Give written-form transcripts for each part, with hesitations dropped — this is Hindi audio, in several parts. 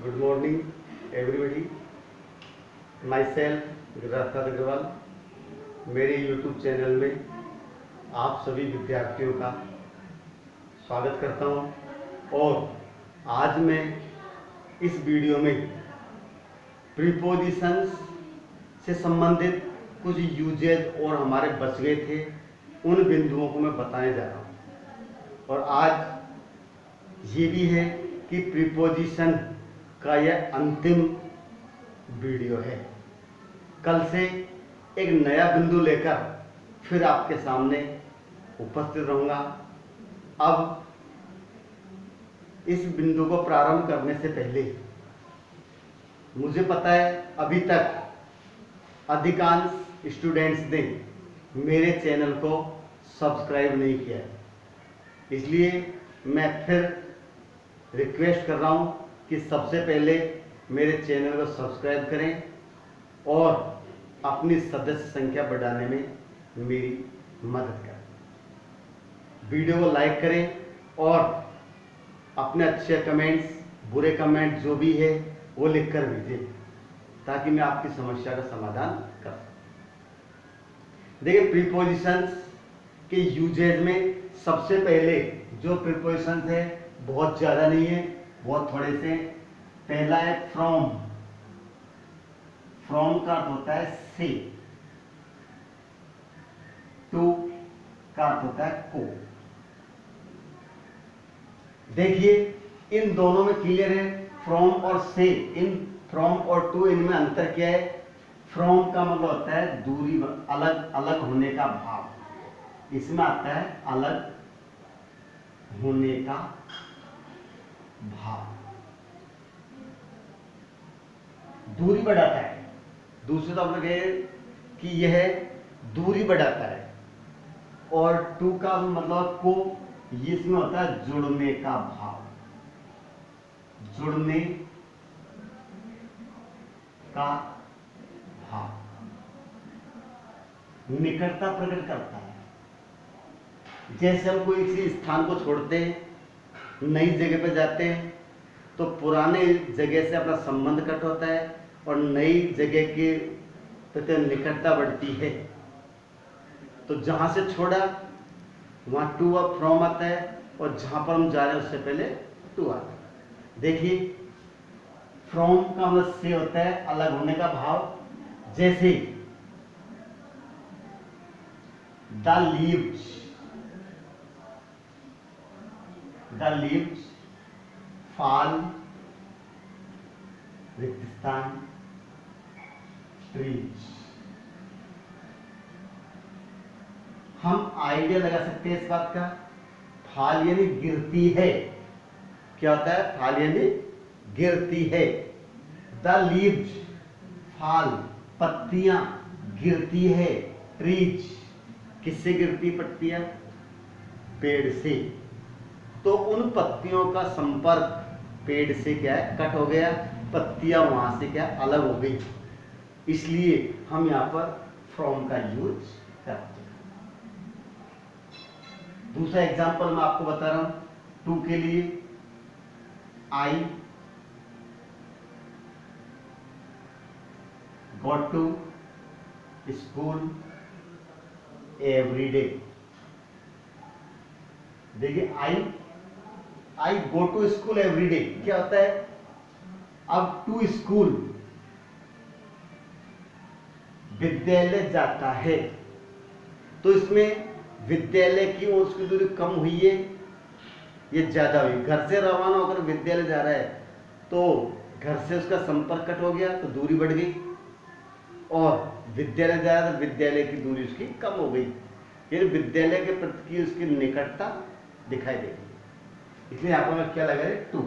Good morning, everybody. Myself Giriraj Agarwal, मेरे YouTube चैनल में आप सभी विद्यार्थियों का स्वागत करता हूं। और आज मैं इस वीडियो में प्रीपोजिशंस से संबंधित कुछ यूजेज और हमारे बच गए थे उन बिंदुओं को मैं बताने जा रहा हूं। और आज ये भी है कि प्रीपोजिशन का यह अंतिम वीडियो है। कल से एक नया बिंदु लेकर फिर आपके सामने उपस्थित रहूंगा। अब इस बिंदु को प्रारंभ करने से पहले मुझे पता है अभी तक अधिकांश स्टूडेंट्स ने मेरे चैनल को सब्सक्राइब नहीं किया है, इसलिए मैं फिर रिक्वेस्ट कर रहा हूं कि सबसे पहले मेरे चैनल को सब्सक्राइब करें और अपनी सदस्य संख्या बढ़ाने में मेरी मदद करें। वीडियो को लाइक करें और अपने अच्छे कमेंट्स, बुरे कमेंट जो भी है वो लिख कर भेजें ताकि मैं आपकी समस्या का समाधान कर सकूं। देखिए, प्रीपोजिशंस के यूजेज में सबसे पहले जो प्रीपोजिशंस है बहुत ज़्यादा नहीं है, बहुत थोड़े से। पहला है फ्रॉम। फ्रॉम का अर्थ होता है से, टू का अर्थ होता है को। देखिए, इन दोनों में क्लियर है, फ्रॉम और से। इन फ्रॉम और टू इनमें अंतर क्या है? फ्रॉम का मतलब होता है दूरी, अलग अलग होने का भाव। इसमें आता है अलग होने का भाव, दूरी बढ़ाता है। दूसरे तो अपने कहे कि यह दूरी बढ़ाता है। और टू का मतलब को, इसमें होता है जुड़ने का भाव, जुड़ने का भाव, निकटता प्रकट करता है। जैसे हम कोई किसी स्थान को छोड़ते हैं, नई जगह पर जाते हैं, तो पुराने जगह से अपना संबंध कट होता है और नई जगह के प्रति निकटता बढ़ती है। तो जहां से छोड़ा वहां टू और फ्रॉम आता है, और जहां पर हम जा रहे हैं उससे पहले टू आता है। देखिए, फ्रॉम का मतलब से होता है अलग होने का भाव। जैसे the leaves, the leaves fall, रेगिस्तान, ट्रीज। हम आइडिया लगा सकते हैं इस बात का। फाल यानी गिरती है। क्या होता है? फाल यानी गिरती है। द लीव्स फाल, पत्तियां गिरती है। ट्रीज, किससे गिरती पत्तियां? पेड़ से। तो उन पत्तियों का संपर्क पेड़ से क्या है? कट हो गया। पत्तियां वहां से क्या? अलग हो गई। इसलिए हम यहां पर फ्रॉम का यूज करते हैं। दूसरा एग्जांपल मैं आपको बता रहा हूं टू के लिए। I got to school every day. देखिए, I go to school every day क्या होता है? अब टू स्कूल, विद्यालय जाता है, तो इसमें विद्यालय की और उसकी दूरी कम हुई है, ये ज्यादा हुई। घर से रवाना होकर विद्यालय जा रहा है तो घर से उसका संपर्क कट हो गया, तो दूरी बढ़ गई। और विद्यालय जा रहा है तो विद्यालय की दूरी उसकी कम हो गई, यानी विद्यालय के प्रति की उसकी निकटता दिखाई देगी। इसलिए यहां पर क्या लगा है? टू।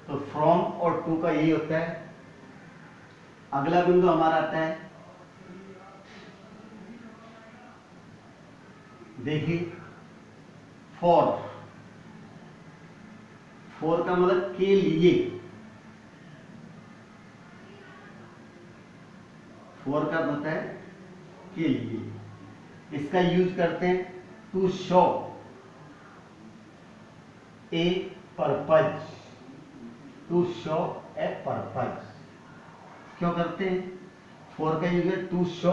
तो फ्रॉम और टू का यही होता है। अगला बिंदु हमारा आता है, देखिए, फॉर। फॉर का मतलब के लिए। फॉर का मतलब है के लिए। इसका यूज करते हैं to show a purpose, to show a purpose. क्यों करते हैं? फॉर का यूज है टू शो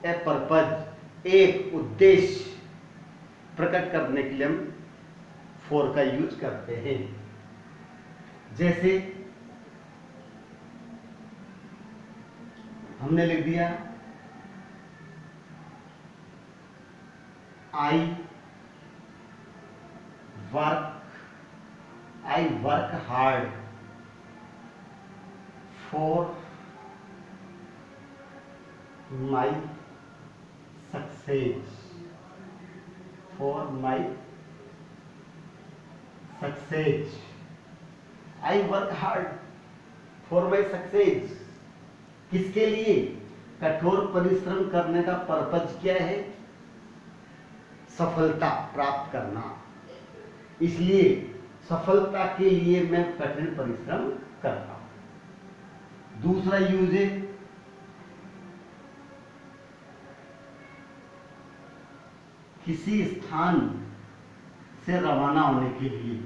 ए पर्पज, एक उद्देश्य प्रकट करने के लिए हम फॉर का यूज करते हैं। जैसे हमने लिख दिया I work hard for my success, I work hard for my success. किसके लिए? कठोर परिश्रम करने का पर्पज क्या है? सफलता प्राप्त करना। इसलिए सफलता के लिए मैं कठिन परिश्रम करता हूं। दूसरा यूज है किसी स्थान से रवाना होने के लिए,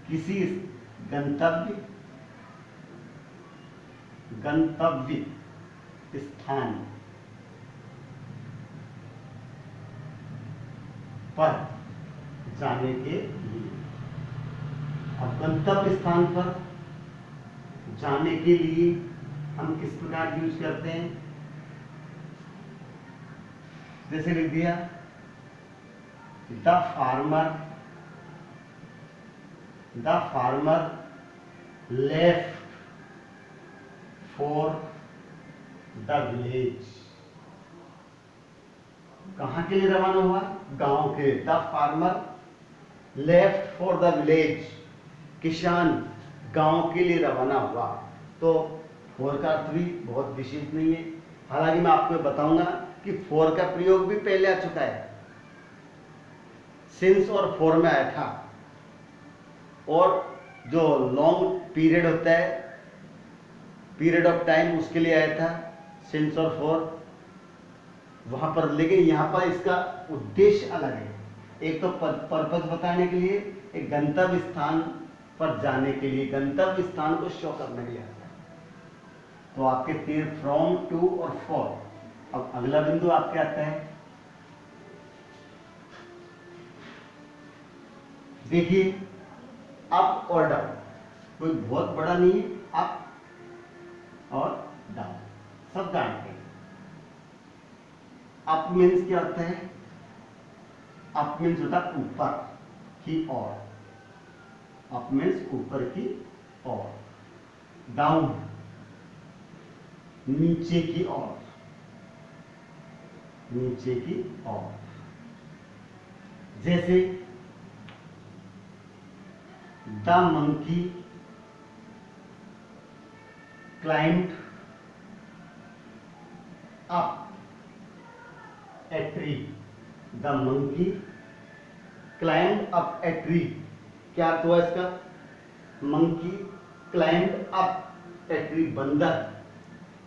किसी गंतव्य स्थान पर जाने के लिए। अब गंतव्य स्थान पर जाने के लिए हम किस प्रकार यूज करते हैं? जैसे लिख दिया the farmer left for the village. कहां के लिए रवाना हुआ? गांव के। The farmer left for the village, किसान गांव के लिए रवाना हुआ। तो फॉर का अर्थ भी बहुत विशेष नहीं है। हालांकि मैं आपको बताऊंगा कि फॉर का प्रयोग भी पहले आ चुका है, सिंस और फॉर में आया था। और जो लॉन्ग पीरियड होता है, पीरियड ऑफ टाइम, उसके लिए आया था सिंस और फॉर वहां पर। लेकिन यहां पर इसका उद्देश्य अलग है। एक तो पर्पज बताने के लिए, एक गंतव्य स्थान पर जाने के लिए, गंतव्य स्थान को शो करने के लिए आता है। तो आपके तीन फ्रॉम, टू और फॉर। अब अगला बिंदु आपके आता है, देखिए अप और डाउन, कोई बहुत बड़ा नहीं है। अप और डाउन सब जानते हैं। अप मीन्स क्या होता है? अप मीन्स होता है ऊपर की ओर, अप मीन्स ऊपर की ओर। डाउन नीचे की ओर, नीचे की ओर। जैसे the monkey climbed up a tree. The monkey climbed up a tree. क्या अर्थ हुआ इसका? Monkey climbed up a tree, बंदर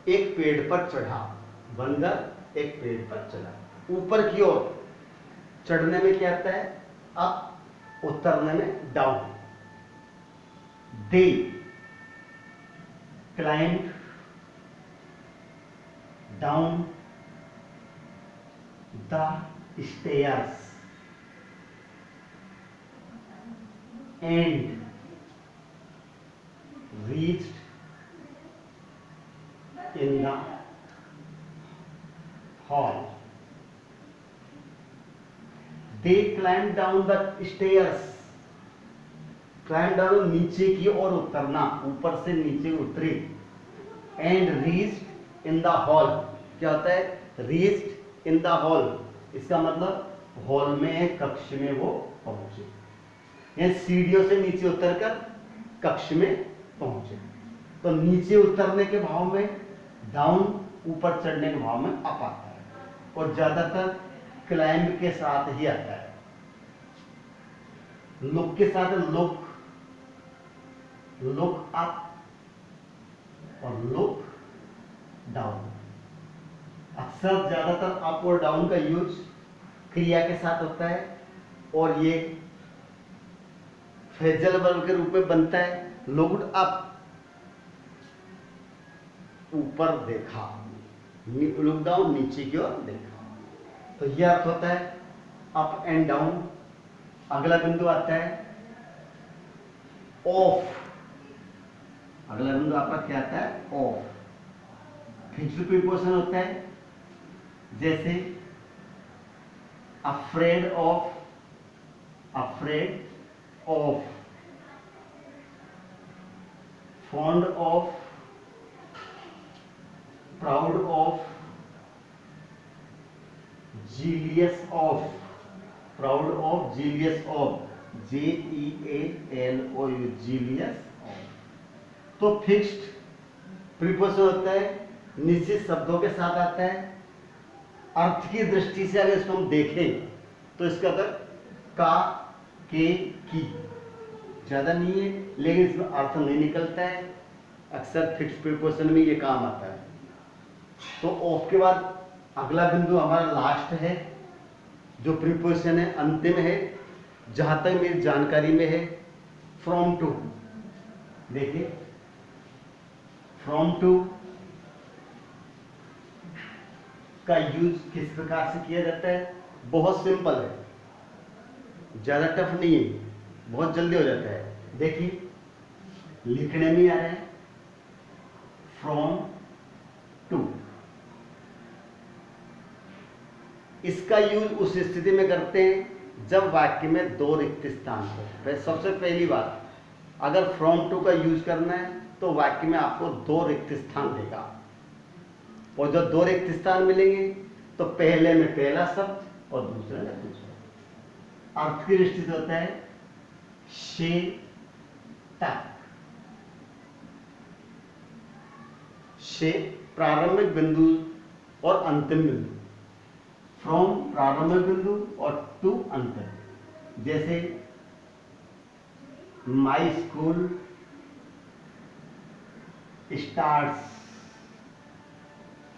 एक पेड़ पर चढ़ा। बंदर एक पेड़ पर चढ़ा, ऊपर की ओर। चढ़ने में क्या आता है? अप, उतरने में down. They climbed down the stairs and reached in the hall. They climbed down the stairs. Climb down नीचे की ओर उतरना, ऊपर से नीचे उतरे। And reached in the hall. क्या होता है? Reached in the hall, इसका मतलब हॉल में, कक्ष में वो पहुंचे। या सीढ़ियों से नीचे उतरकर कक्ष में पहुंचे। तो नीचे उतरने के भाव में डाउन, ऊपर चढ़ने के भाव में अप आता है। और ज्यादातर क्लाइंब के साथ ही आता है। लुक के साथ लुक, लुक अप और लुक डाउन। अक्सर ज्यादातर अप और डाउन का यूज क्रिया के साथ होता है। और ये फ्रेजल वर्ब के रूप में बनता है लुक्ड अप, ऊपर देखा, लुक डाउन, नीचे की ओर देखा। तो यह अर्थ होता है अप एंड डाउन। अगला बिंदु आता है ऑफ। अगला बिंदु आपका क्या आता है? ऑफ। फिक्स्ड प्रीपोजिशन होता है जैसे afraid of, afraid of, fond of, proud of, zealous of, proud of, zealous of, JEALOU, zealous of. तो फिक्स्ड प्रीपोजिशन होता है, निश्चित शब्दों के साथ आता है। अर्थ की दृष्टि से अगर इसको हम देखें तो इसका अर्थ का, के, की ज्यादा नहीं है, लेकिन इसमें अर्थ नहीं निकलता है। अक्सर फिक्स्ड प्रीपोजिशन में ये काम आता है। तो ऑफ के बाद अगला बिंदु हमारा लास्ट है, जो प्रीपोजिशन है अंतिम है, जहां तक मेरी जानकारी में है, फ्रॉम टू। देखिए फ्रॉम टू का यूज किस प्रकार से किया जाता है? बहुत सिंपल है, ज्यादा टफ नहीं है, बहुत जल्दी हो जाता है। देखिए लिखने में आ रहा है फ्रॉम टू। इसका यूज उस स्थिति में करते हैं जब वाक्य में दो रिक्त स्थान हो। सबसे पहली बात, अगर फ्रॉम टू का यूज करना है तो वाक्य में आपको दो रिक्त स्थान देगा, और जब दो रिक्त स्थान मिलेंगे तो पहले में पहला शब्द और दूसरे में दूसरा। अर्थ की दृष्टि से होता है शे तक। शे प्रारंभिक बिंदु और अंतिम बिंदु, फ्रॉम प्रारंभिक बिंदु और टू अंतिम। जैसे my school starts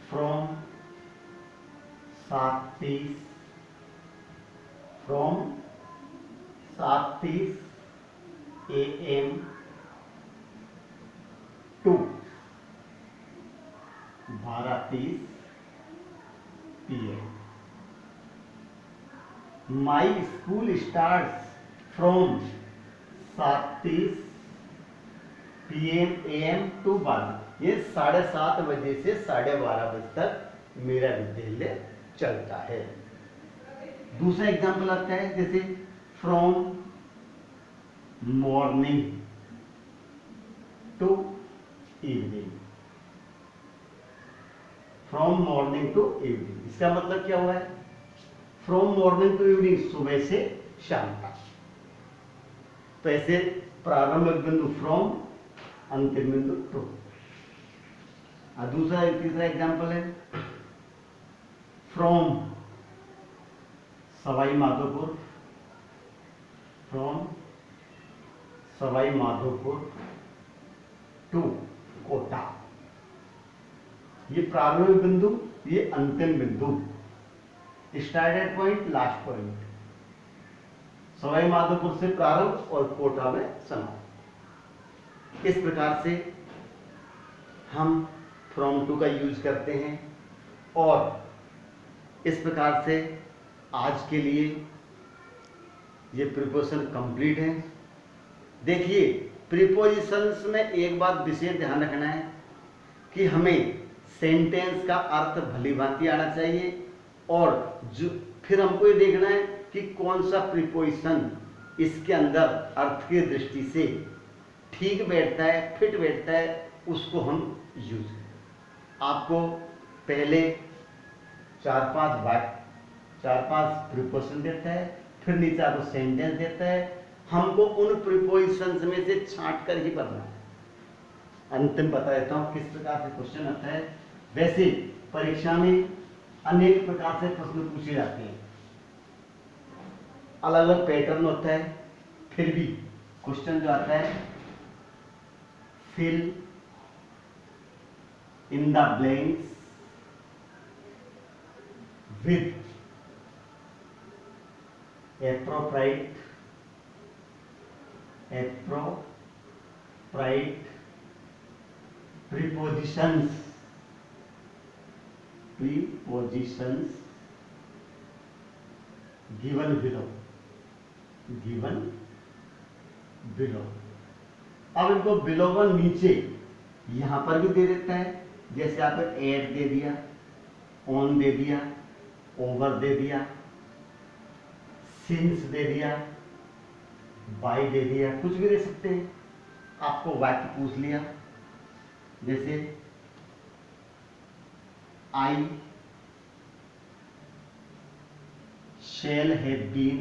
from 7:30, from 7:30 AM to 12:30 PM। My school starts from 7:30 PM AM to 12। ये 7:30 बजे से 12:30 बजे तक मेरा विद्यालय चलता है। दूसरा एग्जाम्पल आता है जैसे from morning to evening, from morning to evening. इसका मतलब क्या हुआ है? फ्रॉम मॉर्निंग टू इवनिंग, सुबह से शाम तक। तो ऐसे प्रारंभिक बिंदु फ्रॉम, अंतिम बिंदु टू। दूसरा तीसरा एग्जाम्पल है from Sawai Madhopur, from Sawai Madhopur to Kota. ये प्रारंभिक बिंदु, ये अंतिम बिंदु, started point, last point. Sawai Madhopur से प्रारंभ और कोटा में समाप्त। इस प्रकार से हम फ्रॉम टू का यूज करते हैं, और इस प्रकार से आज के लिए ये प्रीपोजिशन कंप्लीट है। देखिए प्रीपोजिशंस में एक बात विशेष ध्यान रखना है कि हमें सेंटेंस का अर्थ भली भांति आना चाहिए, और जो फिर हमको ये देखना है कि कौन सा प्रीपोजिशन इसके अंदर अर्थ की दृष्टि से ठीक बैठता है, फिट बैठता है, उसको हम यूज करें। आपको पहले 4-5 प्रीपोजिशन देता है, फिर नीचे आपको सेंटेंस देता है। हमको उन प्रीपोजिशंस में से छांट कर ही पढ़ना है। अंतिम बता देता हूं किस प्रकार से क्वेश्चन आता है। वैसे परीक्षा में अनेक प्रकार से प्रश्न पूछे जाते हैं, अलग अलग पैटर्न होता है, फिर भी क्वेश्चन जो आता है fill in the blanks with appropriate appropriate prepositions given below। अब इनको बिलो का नीचे यहां पर भी दे देता है, जैसे आपने एट दे दिया, ऑन दे दिया, ओवर दे दिया, सिंस दे दिया, बाय दे दिया, कुछ भी दे सकते हैं। आपको वाक्य पूछ लिया, जैसे आई shall have been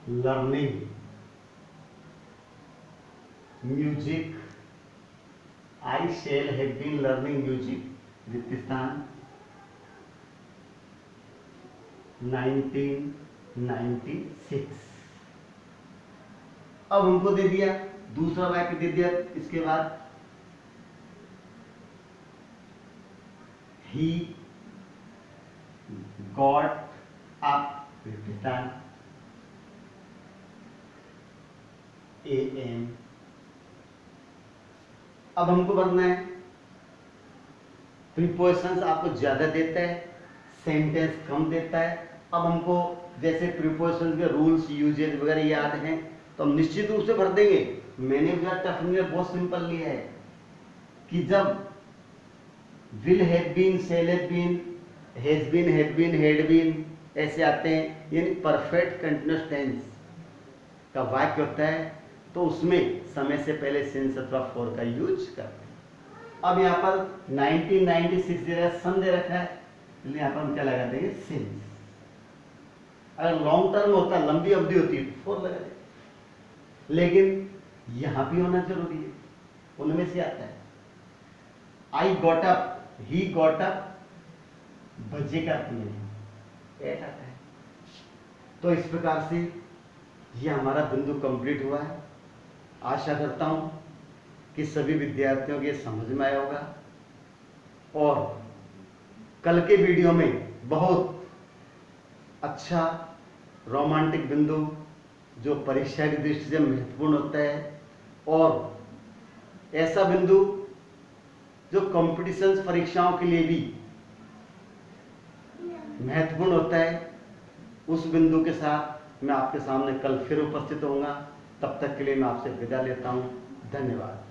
learning music। I shall have been learning music रिक्त स्थान 1996। अब उनको दे दिया, दूसरा वाक्य दे दिया इसके बाद, he got up रिक्त स्थान AM। अब हमको बनना है, प्रीपोजिशंस आपको ज्यादा देता है, सेंटेंस कम देता है। अब हमको जैसे प्रीपोजिशंस के रूल्स यूजेज वगैरह याद हैं तो हम निश्चित रूप से भर देंगे। मैंने भी टफ में बहुत सिंपल लिया है कि जब will have been, shall have been, has been, had been, had been ऐसे आते हैं, यानी परफेक्ट कंटीन्यूअस टेंस का वाक्य होता है, तो उसमें समय से पहले सिंस अथवा फॉर का यूज करते हैं। अब यहाँ पर 1996 दे रहा है, सन दे रखा है, इसलिए यहाँ पर हम क्या लगा देंगे, सिंस। अगर लॉन्ग टर्म होता, लंबी अवधि होती है तो फॉर लगा देंगे, लेकिन यहाँ भी होना जरूरी है, उनमें से आता है। I got up, he got up, बजे का अर्थ में एट आता है। तो इस प्रकार से ये हमारा बिंदु कंप्लीट हुआ है। आशा करता हूं कि सभी विद्यार्थियों के समझ में आया होगा, और कल के वीडियो में बहुत अच्छा रोमांटिक बिंदु जो परीक्षा की दृष्टि से महत्वपूर्ण होता है, और ऐसा बिंदु जो कॉम्पिटिशन्स परीक्षाओं के लिए भी महत्वपूर्ण होता है, उस बिंदु के साथ मैं आपके सामने कल फिर उपस्थित होऊंगा। तब तक के लिए मैं आपसे विदा लेता हूं। धन्यवाद।